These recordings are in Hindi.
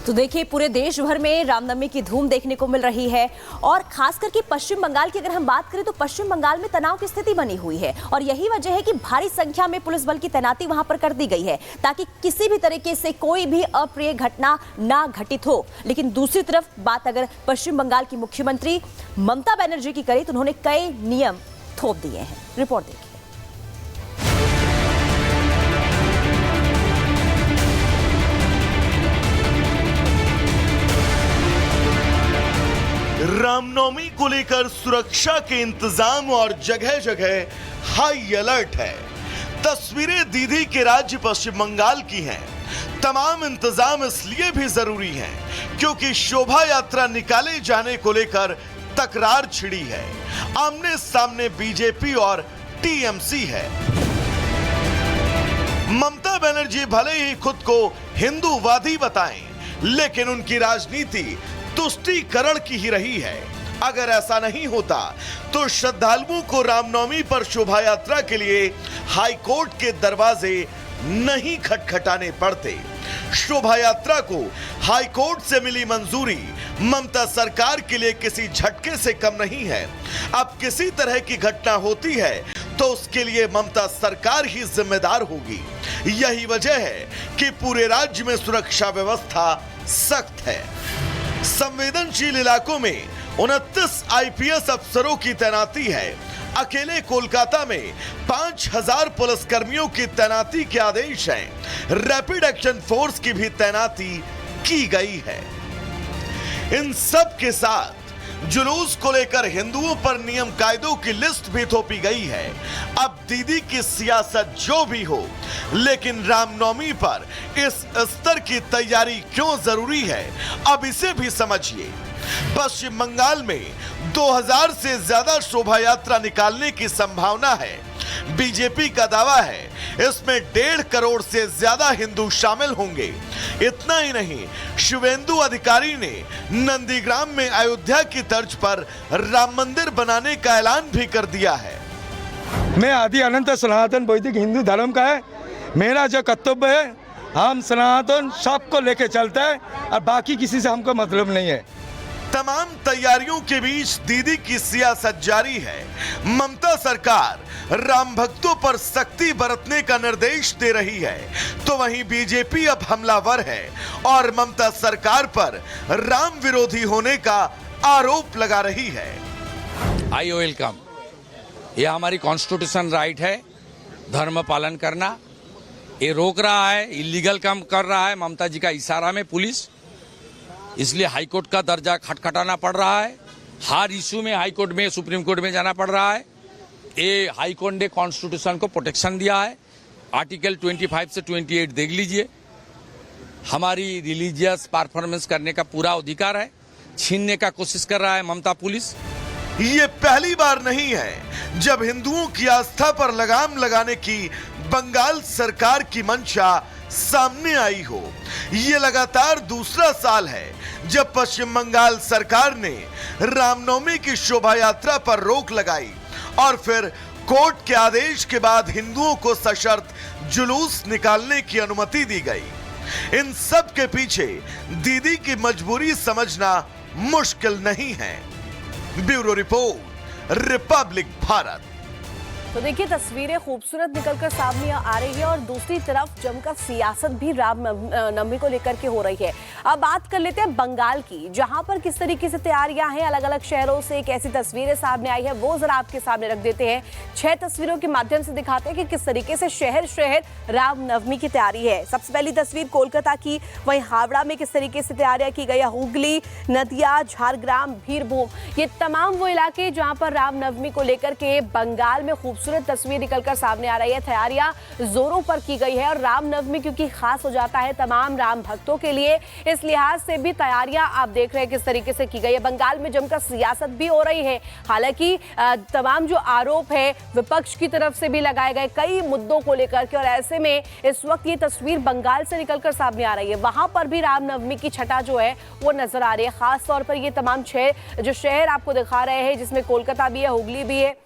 तो देखिए, पूरे देश भर में रामनवमी की धूम देखने को मिल रही है और खास करके पश्चिम बंगाल की अगर हम बात करें तो पश्चिम बंगाल में तनाव की स्थिति बनी हुई है और यही वजह है कि भारी संख्या में पुलिस बल की तैनाती वहां पर कर दी गई है ताकि किसी भी तरीके से कोई भी अप्रिय घटना ना घटित हो। लेकिन दूसरी तरफ बात अगर पश्चिम बंगाल की मुख्यमंत्री ममता बनर्जी की करें तो उन्होंने कई नियम थोप दिए हैं। रिपोर्ट देखिए। रामनवमी को लेकर सुरक्षा के इंतजाम और जगह जगह हाई अलर्ट है। तस्वीरें दीदी के राज्य पश्चिम बंगाल की हैं। तमाम इंतजाम इसलिए भी जरूरी हैं क्योंकि शोभा यात्रा निकाले जाने को लेकर तकरार छिड़ी है। आमने सामने बीजेपी और टीएमसी है। ममता बनर्जी भले ही खुद को हिंदूवादी बताएं, लेकिन उनकी राजनीति तुष्टीकरण की ही रही है। अगर ऐसा नहीं होता तो श्रद्धालुओं को रामनवमी पर शोभा यात्रा के लिए हाईकोर्ट के दरवाजे नहीं खटखटाने पड़ते। शोभा यात्रा को हाईकोर्ट से मिली मंजूरी ममता सरकार के लिए किसी झटके से कम नहीं है। अब किसी तरह की घटना होती है तो उसके लिए ममता सरकार ही जिम्मेदार होगी। यही वजह है कि पूरे राज्य में सुरक्षा व्यवस्था सख्त है। संवेदनशील इलाकों में 29 आईपीएस अफसरों की तैनाती है। अकेले कोलकाता में 5000 पुलिसकर्मियों की तैनाती के आदेश हैं। रैपिड एक्शन फोर्स की भी तैनाती की गई है। इन सब के साथ जुलूस को लेकर हिंदुओं पर नियम कायदों की लिस्ट भी थोपी गई है। अब दीदी की सियासत जो भी हो, लेकिन रामनवमी पर इस स्तर की तैयारी क्यों जरूरी है, अब इसे भी समझिए। पश्चिम बंगाल में 2000 से ज्यादा शोभा यात्रा निकालने की संभावना है। बीजेपी का दावा है इसमें 1.5 करोड़ से ज्यादा हिंदू शामिल होंगे। इतना ही नहीं, शुभेंदु अधिकारी ने नंदीग्राम में अयोध्या की तर्ज पर राम मंदिर बनाने का ऐलान भी कर दिया है। मैं आदि अनंत सनातन वैदिक हिंदू धर्म का है। मेरा जो कर्तव्य है, हम सनातन सबको लेके चलता है और बाकी किसी से हमको मतलब नहीं है। तमाम तैयारियों के बीच दीदी की सियासत जारी है। ममता सरकार राम भक्तों पर सख्ती बरतने का निर्देश दे रही है, तो वहीं बीजेपी अब हमलावर है और ममता सरकार पर राम विरोधी होने का आरोप लगा रही है। I welcome. यह हमारी कॉन्स्टिट्यूशन राइट है धर्म पालन करना। ये रोक रहा है, इलीगल काम कर रहा है ममता जी का इशारा में पुलिस, इसलिए हाईकोर्ट का दर्जा खटखटाना पड़ रहा है। हर इशू में हाईकोर्ट में, सुप्रीम कोर्ट में जाना पड़ रहा है। ये हाईकोर्ट ने कॉन्स्टिट्यूशन को प्रोटेक्शन दिया है। आर्टिकल 25 से 28 देख लीजिए। हमारी रिलीजियस परफॉर्मेंस करने का पूरा अधिकार है, छीनने का कोशिश कर रहा है ममता पुलिस। ये पहली बार नहीं है जब हिंदुओं की आस्था पर लगाम लगाने की बंगाल सरकार की मंशा सामने आई हो। ये लगातार दूसरा साल है जब पश्चिम बंगाल सरकार ने रामनवमी की शोभा यात्रा पर रोक लगाई और फिर कोर्ट के आदेश के बाद हिंदुओं को सशर्त जुलूस निकालने की अनुमति दी गई। इन सब के पीछे दीदी की मजबूरी समझना मुश्किल नहीं है। Bureau report, Republic Bharat. तो देखिए, तस्वीरें खूबसूरत निकलकर सामने आ रही है और दूसरी तरफ जमकर सियासत भी रामनवमी को लेकर के हो रही है। अब बात कर लेते हैं बंगाल की, जहां पर किस तरीके से तैयारियां हैं। अलग अलग शहरों से कैसी तस्वीरें सामने आई है वो जरा आपके सामने रख देते हैं। 6 तस्वीरों के माध्यम से दिखाते हैं कि किस तरीके से शहर शहर रामनवमी की तैयारी है। सबसे पहली तस्वीर कोलकाता की, वहीं हावड़ा में किस तरीके से तैयारियां की गई है। हुगली, नदिया, झारग्राम, बीरभूम, ये तमाम वो इलाके जहां पर रामनवमी को लेकर के बंगाल में खूबसूरत तस्वीर निकलकर सामने आ रही है। तैयारियां जोरों पर की गई है और रामनवमी क्योंकि खास हो जाता है तमाम राम भक्तों के लिए, इस लिहाज से भी तैयारियां आप देख रहे हैं किस तरीके से की गई है। बंगाल में जमकर सियासत भी हो रही है। हालांकि तमाम जो आरोप है विपक्ष की तरफ से भी लगाए गए कई मुद्दों को लेकर के, और ऐसे में इस वक्त ये तस्वीर बंगाल से निकलकर सामने आ रही है। वहां पर भी रामनवमी की छटा जो है वो नजर आ रही है। खास तौर पर ये तमाम 6 जो शहर आपको दिखा रहे हैं, जिसमें कोलकाता भी है, हुगली भी है,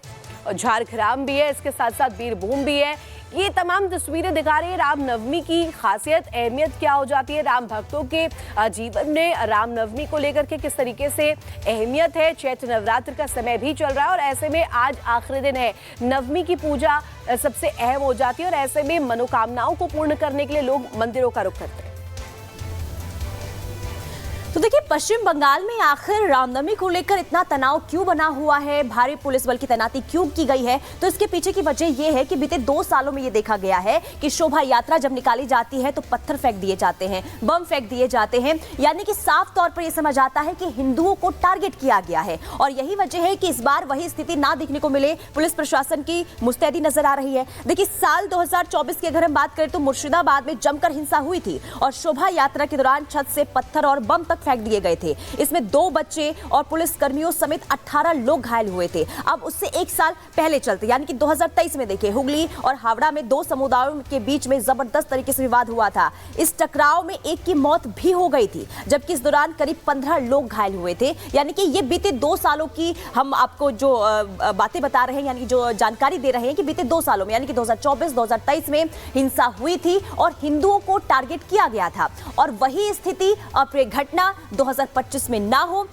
झारग्राम भी है, इसके साथ साथ बीरभूम भी है। ये तमाम तस्वीरें दिखा रही है रामनवमी की खासियत, अहमियत क्या हो जाती है राम भक्तों के जीवन में। रामनवमी को लेकर के किस तरीके से अहमियत है। चैत्र नवरात्र का समय भी चल रहा है और ऐसे में आज आखिरी दिन है। नवमी की पूजा सबसे अहम हो जाती है और ऐसे में मनोकामनाओं को पूर्ण करने के लिए लोग मंदिरों का रुख करते हैं। तो देखिए, पश्चिम बंगाल में आखिर रामनवमी को लेकर इतना तनाव क्यों बना हुआ है, भारी पुलिस बल की तैनाती क्यों की गई है, तो इसके पीछे की वजह यह है कि बीते 2 सालों में यह देखा गया है कि शोभा यात्रा जब निकाली जाती है तो पत्थर फेंक दिए जाते हैं, बम फेंक दिए जाते हैं, यानी कि साफ तौर पर यह समझ आता है कि हिंदुओं को टारगेट किया गया है। और यही वजह है कि इस बार वही स्थिति ना देखने को मिले, पुलिस प्रशासन की मुस्तैदी नजर आ रही है। देखिए, साल 2024 की अगर हम बात करें तो मुर्शिदाबाद में जमकर हिंसा हुई थी और शोभा यात्रा के दौरान छत से पत्थर और बम तक फेंक दिए गए थे। इसमें 2 बच्चे और पुलिस कर्मियों समेत 18 लोग घायल हुए थे। अब उससे 1 साल पहले चलते यानी कि 2023 में देखिए, हुगली और हावड़ा में 2 समुदायों के बीच में जबरदस्त तरीके से विवाद हुआ था। इस टकराव में एक की मौत भी हो गई थी, जबकि इस दौरान करीब 15 लोग घायल हुए थे। यानी कि ये बीते 2 सालों की हम आपको जो बातें बता रहे हैं, यानी कि जो जानकारी दे रहे हैं कि बीते 2 सालों में यानी कि 2024-2023 में हिंसा हुई थी और हिंदुओं को टारगेट किया गया था। और वही स्थिति अप्रिय घटना 2025 में ना हो,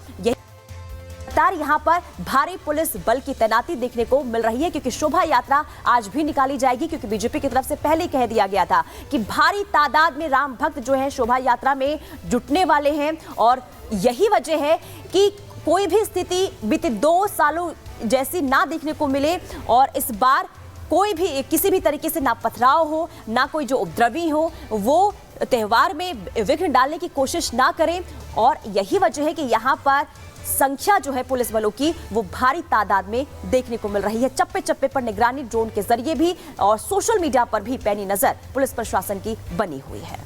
यहां पर भारी पुलिस बल की तैनाती देखने को मिल रही है, क्योंकि शोभा यात्रा आज भी निकाली जाएगी, क्योंकि बीजेपी की तरफ से पहले कह दिया गया था कि भारी तादाद में राम भक्त जो है शोभा यात्रा में जुटने वाले हैं। और यही वजह है कि कोई भी स्थिति बीते 2 सालों जैसी ना देखने को मिले और इस बार कोई भी किसी भी तरीके से ना पथराव हो, ना कोई जो उपद्रवी हो वो त्योहार में विघ्न डालने की कोशिश ना करें। और यही वजह है कि यहाँ पर संख्या जो है पुलिस बलों की वो भारी तादाद में देखने को मिल रही है। चप्पे चप्पे पर निगरानी ड्रोन के जरिए भी और सोशल मीडिया पर भी पैनी नजर पुलिस प्रशासन की बनी हुई है।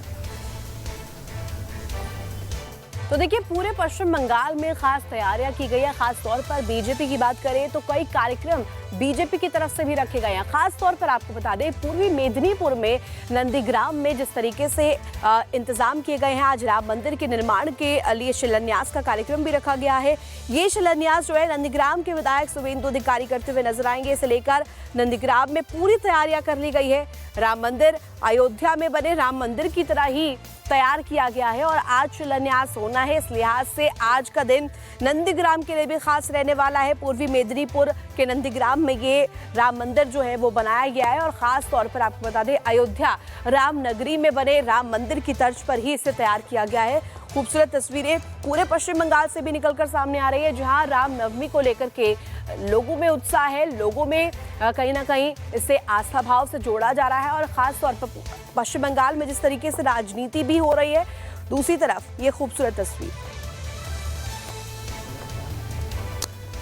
तो देखिए, पूरे पश्चिम बंगाल में खास तैयारियां की गई है। खास तौर पर बीजेपी की बात करें तो कई कार्यक्रम बीजेपी की तरफ से भी रखे गए हैं। खास तौर पर आपको बता दें, पूर्वी मेदिनीपुर में नंदीग्राम में जिस तरीके से इंतजाम किए गए हैं, आज राम मंदिर के निर्माण के लिए शिलान्यास का कार्यक्रम भी रखा गया है। ये शिलान्यास जो है नंदीग्राम के विधायक शुभेंदु अधिकारी करते हुए नजर आएंगे। इसे लेकर नंदीग्राम में पूरी तैयारियां कर ली गई है। राम मंदिर अयोध्या में बने राम मंदिर की तरह ही तैयार किया गया है और आज शिलान्यास होना है। इस लिहाज से आज का दिन नंदीग्राम के लिए भी खास रहने वाला है। पूर्वी मेदिनीपुर के नंदीग्राम में ये राम मंदिर जो है वो बनाया गया है और खास तौर पर आपको बता दें, अयोध्या राम नगरी में बने राम मंदिर की तर्ज पर ही इसे तैयार किया गया है। खूबसूरत तस्वीरें पूरे पश्चिम बंगाल से भी निकलकर सामने आ रही है, जहां रामनवमी को लेकर के लोगों में उत्साह है, लोगों में कहीं ना कहीं इसे आस्था भाव से जोड़ा जा रहा है। और खास तौर पर पश्चिम बंगाल में जिस तरीके से राजनीति भी हो रही है, दूसरी तरफ ये खूबसूरत तस्वीर।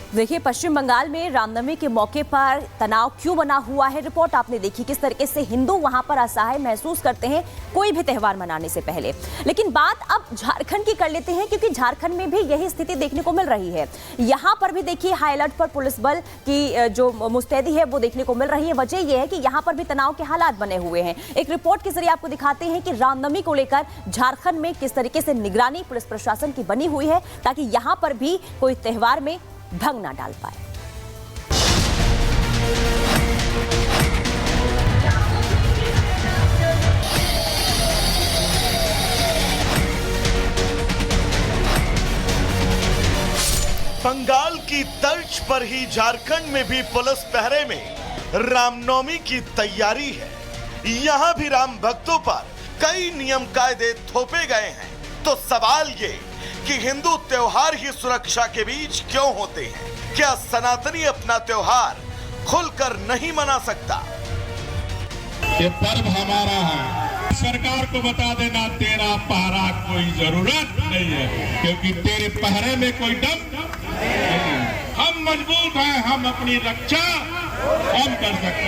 देखिए, पश्चिम बंगाल में रामनवमी के मौके पर तनाव क्यों बना हुआ है, रिपोर्ट आपने देखी किस तरीके से हिंदू वहां पर असहाय महसूस करते हैं कोई भी त्योहार मनाने से पहले। लेकिन बात अब झारखंड की कर लेते हैं, क्योंकि झारखंड में भी यही स्थिति देखने को मिल रही है। यहां पर भी देखिए, हाई अलर्ट पर पुलिस बल की जो मुस्तैदी है वो देखने को मिल रही है। वजह यह है कि यहां पर भी तनाव के हालात बने हुए हैं। एक रिपोर्ट के जरिए आपको दिखाते हैं कि रामनवमी को लेकर झारखंड में किस तरीके से निगरानी पुलिस प्रशासन की बनी हुई है, ताकि यहां पर भी कोई त्योहार में भंग ना डाल पाए। बंगाल की तर्ज पर ही झारखंड में भी पुलिस पहरे में रामनवमी की तैयारी है। यहां भी राम भक्तों पर कई नियम कायदे थोपे गए हैं। तो सवाल ये कि हिंदू त्योहार ही सुरक्षा के बीच क्यों होते हैं? क्या सनातनी अपना त्योहार खुलकर नहीं मना सकता? ये पर्व हमारा है। सरकार को बता देना, तेरा पहरा कोई जरूरत नहीं है, क्योंकि तेरे पहरे में कोई दम नहीं है। हम मजबूत हैं, हम अपनी रक्षा हम कर सकते हैं।